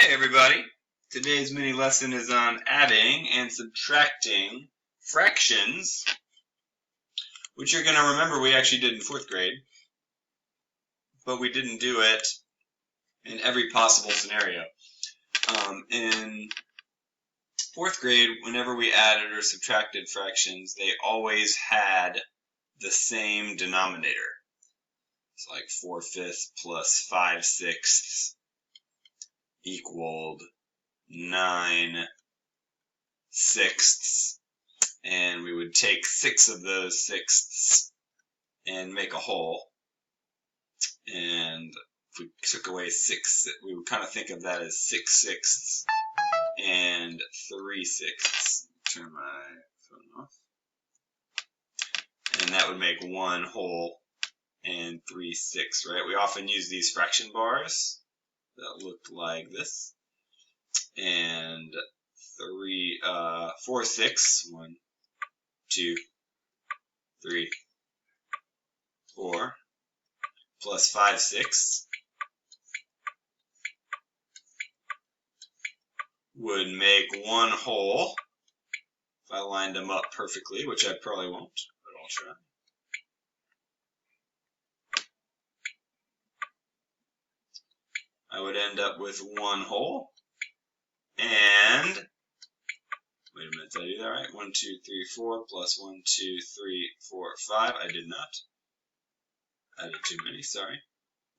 Hey everybody! Today's mini lesson is on adding and subtracting fractions, which you're going to remember we actually did in 4th grade, but we didn't do it in every possible scenario. In 4th grade, whenever we added or subtracted fractions, they always had the same denominator. It's like 4/5 plus 5/6 equaled 9/6, and we would take 6 of those sixths and make a whole. And if we took away 6, we would kind of think of that as 6/6 and 3/6. Turn my phone off. And that would make 1 whole and 3/6, right? We often use these fraction bars that looked like this. And 4/6, 1, 2, 3, 4, plus 5/6 would make 1 whole if I lined them up perfectly, which I probably won't, but I'll try. I would end up with 1 whole, and wait a minute, did I do that right? 1, 2, 3, 4 plus 1, 2, 3, 4, 5. I did not. I did too many, sorry.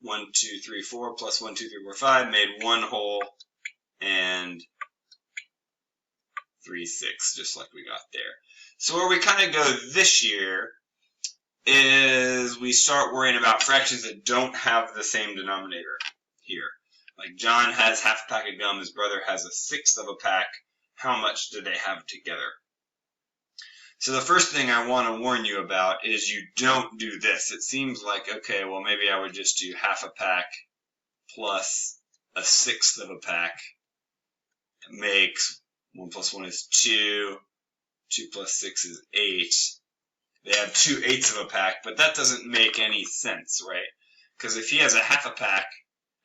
1, 2, 3, 4 plus 1, 2, 3, 4, 5 made 1 whole and 3/6, just like we got there. So where we kind of go this year is we start worrying about fractions that don't have the same denominator here. Like John has half a pack of gum, his brother has 1/6 of a pack. How much do they have together? So the first thing I want to warn you about is you don't do this. It seems like, okay, well maybe I would just do half a pack plus 1/6 of a pack. It makes 1 plus 1 is 2, 2 plus 6 is 8. They have 2/8 of a pack, but that doesn't make any sense, right? Because if he has a half a pack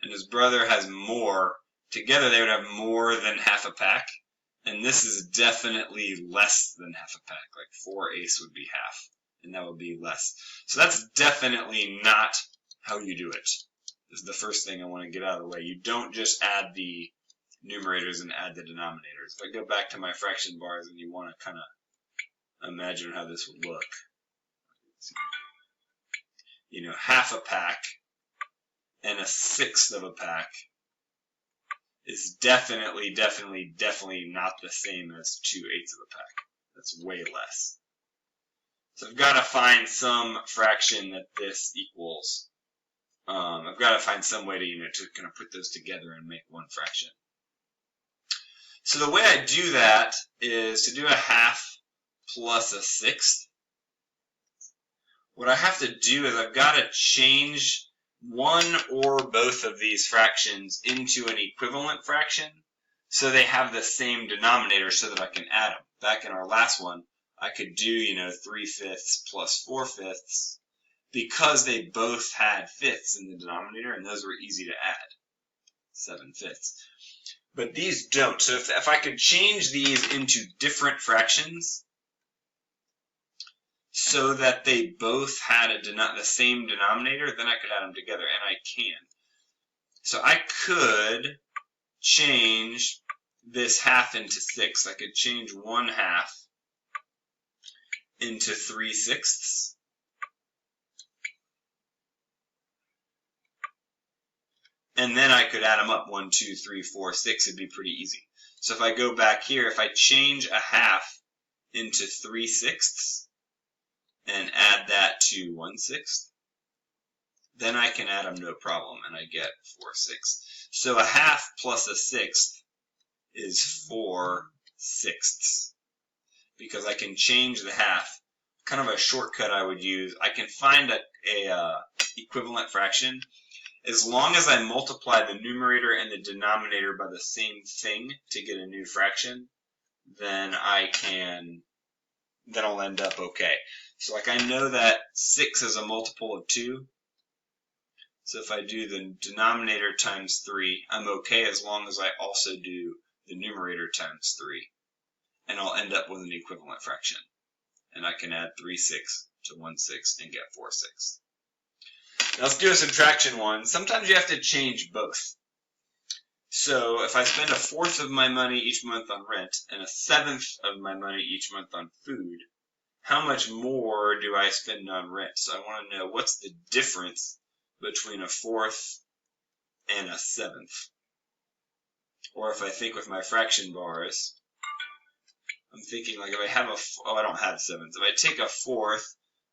and his brother has more, together they would have more than half a pack. And this is definitely less than half a pack, like 4/8 would be half, and that would be less. So that's definitely not how you do it. This is the first thing I want to get out of the way. You don't just add the numerators and add the denominators. If I go back to my fraction bars and you want to kind of imagine how this would look. You know, half a pack and 1/6 of a pack is definitely not the same as 2/8 of a pack. That's way less. So I've got to find some fraction that this equals. I've got to find some way to, to kind of put those together and make one fraction. So the way I do that is to do a half plus 1/6. What I have to do is I've got to change one or both of these fractions into an equivalent fraction so they have the same denominator so that I can add them. Back in our last one, I could do, 3/5 plus 4/5 because they both had fifths in the denominator, and those were easy to add, 7/5. But these don't. So if I could change these into different fractions so that they both had the same denominator, then I could add them together, and I can. So I could change this half into 6. I could change 1/2 into 3/6. And then I could add them up, 1, 2, 3, 4, 6. It'd be pretty easy. So if I go back here, if I change a half into 3/6 and add that to 1/6, then I can add them no problem, and I get 4/6. So a half plus 1/6 is 4/6, because I can change the half. Kind of a shortcut I would use. I can find a equivalent fraction as long as I multiply the numerator and the denominator by the same thing to get a new fraction. Then I'll end up okay. So like I know that 6 is a multiple of 2. So if I do the denominator times 3, I'm okay as long as I also do the numerator times 3. And I'll end up with an equivalent fraction. And I can add 3/6 to 1/6 and get 4/6. Now let's do a subtraction one. Sometimes you have to change both. So if I spend 1/4 of my money each month on rent and 1/7 of my money each month on food, how much more do I spend on rent? So I want to know what's the difference between 1/4 and 1/7. Or if I think with my fraction bars, I'm thinking like if I have I don't have 7s. If I take 1/4,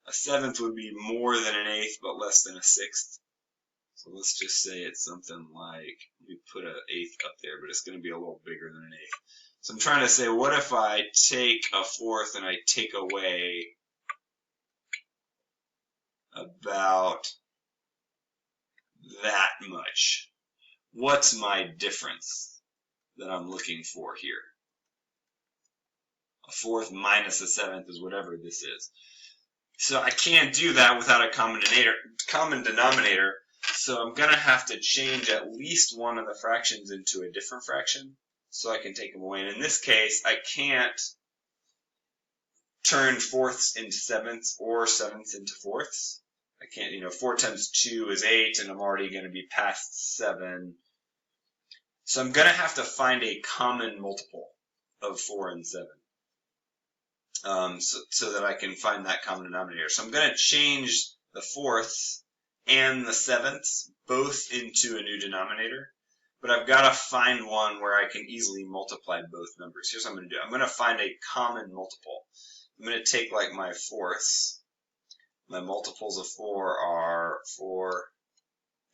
1/7 would be more than 1/8 but less than 1/6. So let's just say it's something like, let me put 1/8 up there, but it's going to be a little bigger than 1/8. So I'm trying to say, what if I take 1/4 and I take away about that much? What's my difference that I'm looking for here? 1/4 minus 1/7 is whatever this is. So I can't do that without a common denominator. So I'm going to have to change at least one of the fractions into a different fraction so I can take them away. And in this case, I can't turn 4ths into 7ths or 7ths into 4ths. I can't, 4 times 2 is 8, and I'm already going to be past 7. So I'm going to have to find a common multiple of 4 and 7 so that I can find that common denominator. So I'm going to change the 4ths and the 7ths both into a new denominator, but I've got to find one where I can easily multiply both numbers. Here's what I'm going to do. I'm going to find a common multiple. I'm going to take like my 4ths. My multiples of 4 are 4,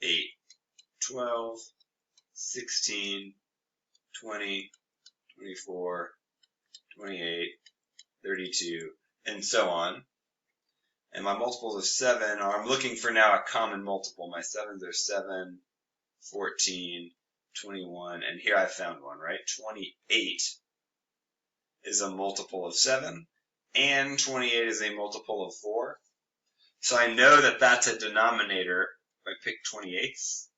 8, 12, 16, 20, 24, 28, 32, and so on. And my multiples of 7 are, I'm looking for now a common multiple. My 7s are 7, 14, 21, and here I found one, right? 28 is a multiple of 7, and 28 is a multiple of 4. So I know that that's a denominator. If I pick 28ths,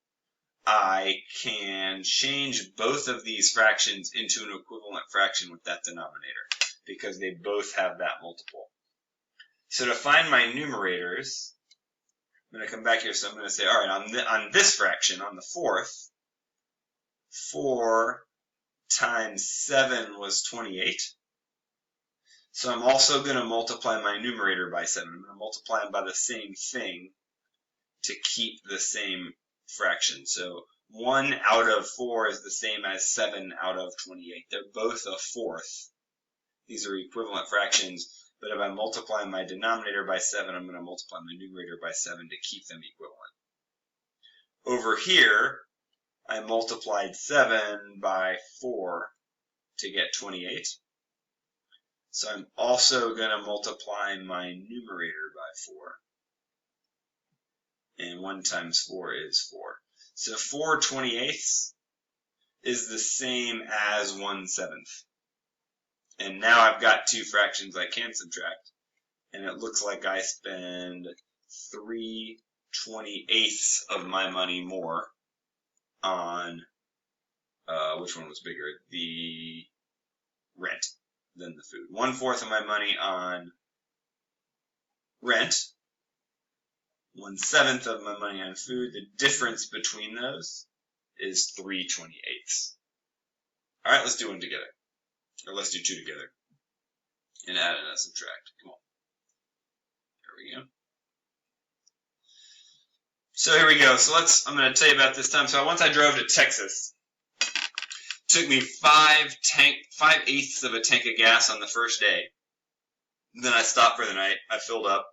I can change both of these fractions into an equivalent fraction with that denominator because they both have that multiple. So to find my numerators, I'm going to come back here. So I'm going to say, all right, on this fraction, on the 4th, 4 times 7 was 28. So I'm also going to multiply my numerator by 7. I'm going to multiply them by the same thing to keep the same fraction. So 1 out of 4 is the same as 7 out of 28. They're both 1/4. These are equivalent fractions. But if I multiply my denominator by 7, I'm going to multiply my numerator by 7 to keep them equivalent. Over here, I multiplied 7 by 4 to get 28. So I'm also going to multiply my numerator by 4. And 1 times 4 is 4. So 4 28ths is the same as 1/7. And now I've got two fractions I can subtract. And it looks like I spend 3 28ths of my money more on, which one was bigger? The rent than the food. 1/4 of my money on rent, 1/7 of my money on food. The difference between those is 3 28ths. All right, let's do them together. Or let's do two together. And add and subtract. Come on. There we go. So here we go. So I'm going to tell you about this time. So once I drove to Texas, it took me 5/8 of a tank of gas on the first day. Then I stopped for the night. I filled up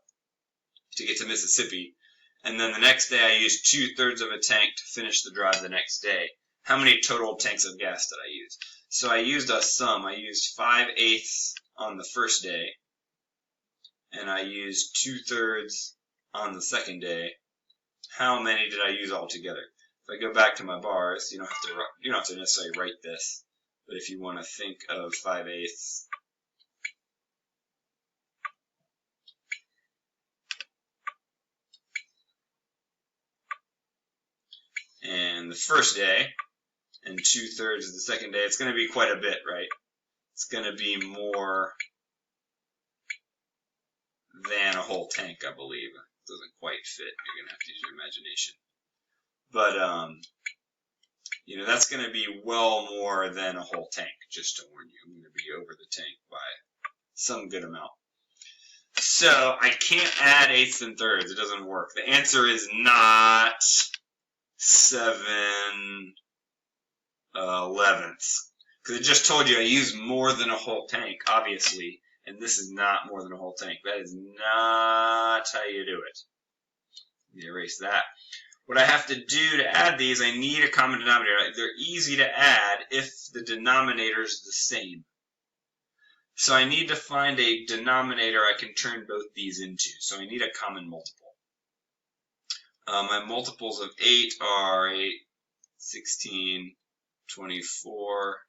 to get to Mississippi. And then the next day I used 2/3 of a tank to finish the drive the next day. How many total tanks of gas did I use? So I used a sum. I used 5/8 on the first day. And I used 2/3 on the second day. How many did I use altogether? If I go back to my bars, you don't have to necessarily write this, but if you want to think of 5/8, and the first day, and 2/3 is the second day, it's going to be quite a bit, right? It's going to be more than a whole tank, I believe. It doesn't quite fit. You're going to have to use your imagination. But, you know, that's going to be well more than a whole tank, just to warn you. I'm going to be over the tank by some good amount. So I can't add eighths and thirds. It doesn't work. The answer is not 7/11ths. Because it just told you I use more than a whole tank, obviously. And this is not more than a whole tank. That is not how you do it. Let me erase that. What I have to do to add these, I need a common denominator. They're easy to add if the denominator is the same. So I need to find a denominator I can turn both these into. So I need a common multiple. My multiples of 8 are 8, 16, 24,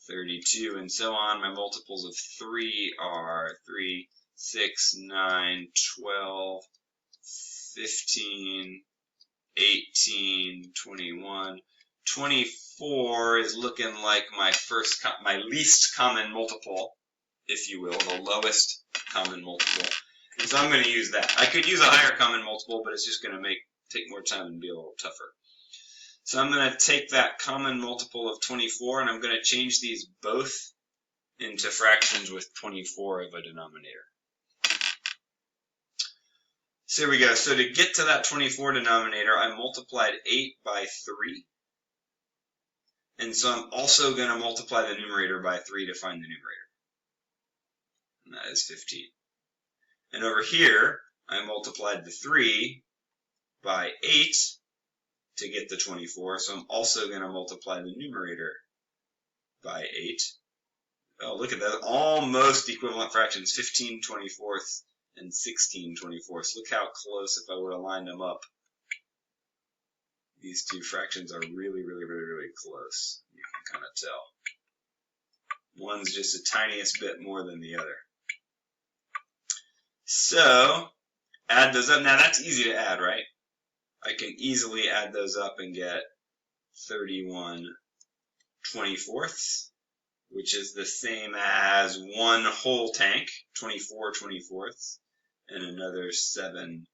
32, and so on. My multiples of 3 are 3, 6, 9, 12, 15, 18, 21. 24 is looking like my least common multiple, if you will, the lowest common multiple. And so I'm going to use that. I could use a higher common multiple, but it's just going to take more time and be a little tougher. So I'm going to take that common multiple of 24, and I'm going to change these both into fractions with 24 of a denominator. So here we go. So to get to that 24 denominator, I multiplied 8 by 3. And so I'm also going to multiply the numerator by 3 to find the numerator. And that is 15. And over here, I multiplied the 3 by 8 to get the 24. So I'm also going to multiply the numerator by 8. Oh, look at that. Almost equivalent fractions, 15 24ths and 16 24ths. Look how close if I would have lined them up. These two fractions are really, really, really, really close. You can kind of tell. One's just the tiniest bit more than the other. So, add those up. Now that's easy to add, right? I can easily add those up and get 31 24ths, which is the same as one whole tank, 24 24ths, and another 7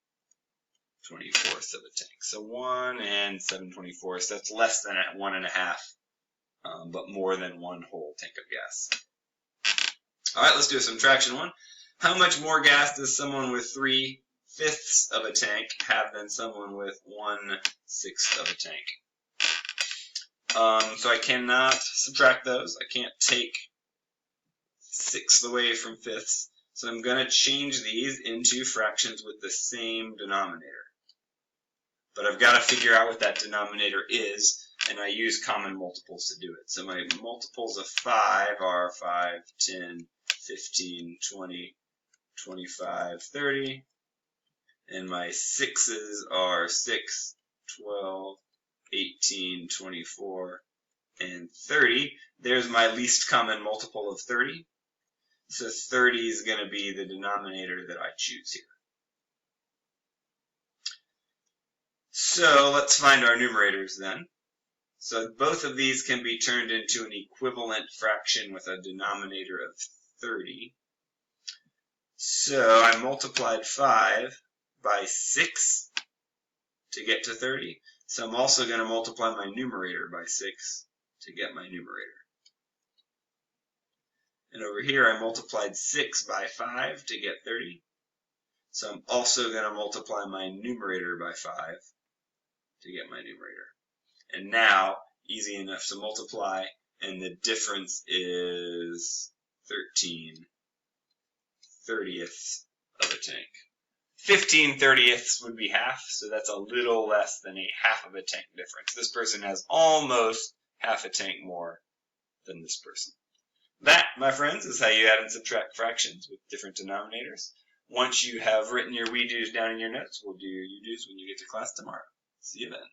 24ths of a tank. So 1 and 7 24ths, that's less than 1.5, but more than one whole tank of gas. All right, let's do a subtraction one. How much more gas does someone with 3/5 of a tank have than someone with 1/6 of a tank? So I cannot subtract those. I can't take 1/6 away from 5ths. So I'm going to change these into fractions with the same denominator. But I've got to figure out what that denominator is, and I use common multiples to do it. So my multiples of 5 are 5, 10, 15, 20, 25, 30. And my 6s are 6, 12, 18, 24, and 30. There's my least common multiple of 30. So 30 is going to be the denominator that I choose here. So let's find our numerators then. So both of these can be turned into an equivalent fraction with a denominator of 30. So I multiplied 5 by 6 to get to 30. So I'm also going to multiply my numerator by 6 to get my numerator. And over here I multiplied 6 by 5 to get 30. So I'm also going to multiply my numerator by 5 to get my numerator. And now, easy enough to multiply, and the difference is 13 30ths of a tank. 15 30ths would be half, so that's a little less than a half of a tank difference. This person has almost half a tank more than this person. That, my friends, is how you add and subtract fractions with different denominators. Once you have written your we-dos down in your notes, we'll do your you-dos when you get to class tomorrow. See you then.